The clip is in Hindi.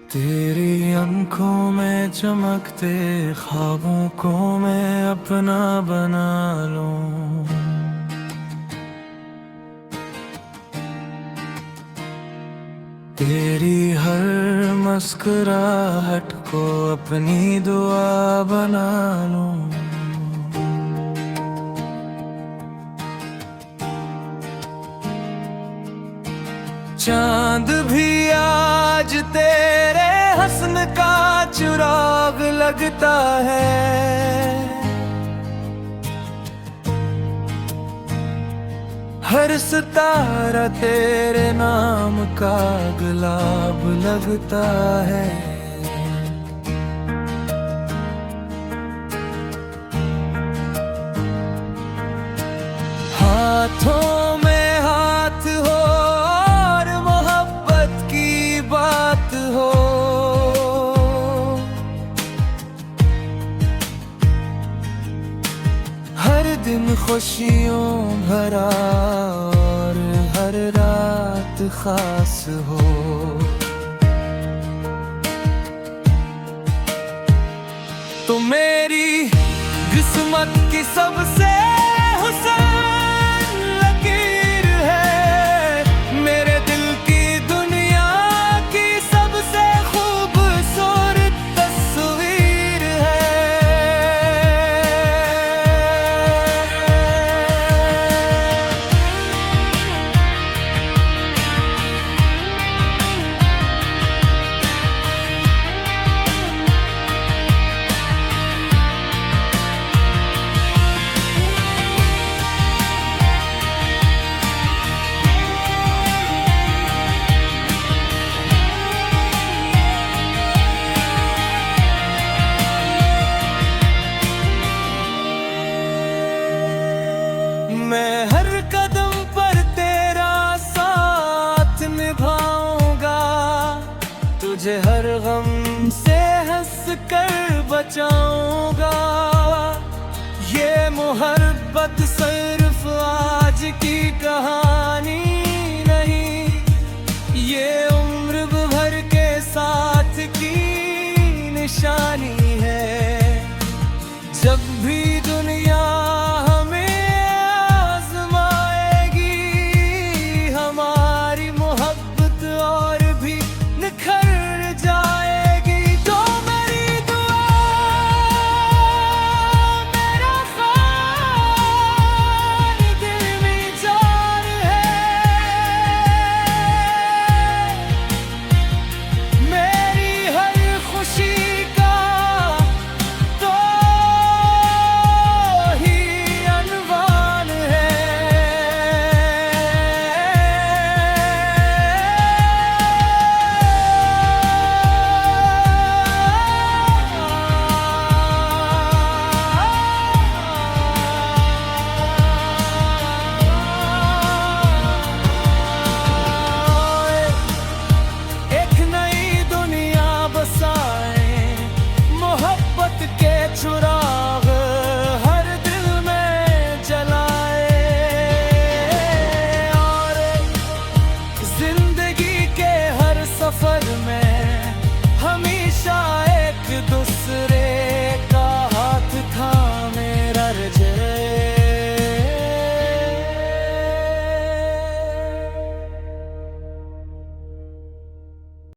तेरी आंखों में चमकते ख्वाबों को मैं अपना बना लूं। तेरी हर मुस्कुराहट को अपनी दुआ बना लूं। चांद भी आज तेरे हस्न का चिराग लगता है। हर सितारा तेरे नाम का गुलाब लगता है। हाथों में हाथ हो और मोहब्बत की बात हो। हर दिन खुशियों भरा और हर रात खास हो। तो मेरी किस्मत की सबसे हुस्न लकीर है। मेरे दिल की दुनिया की सबसे खूबसूरत तस्वीर है। मैं हर कदम पर तेरा साथ निभाऊंगा। तुझे हर गम से हंस कर बचाऊंगा। ये मोहब्बत सर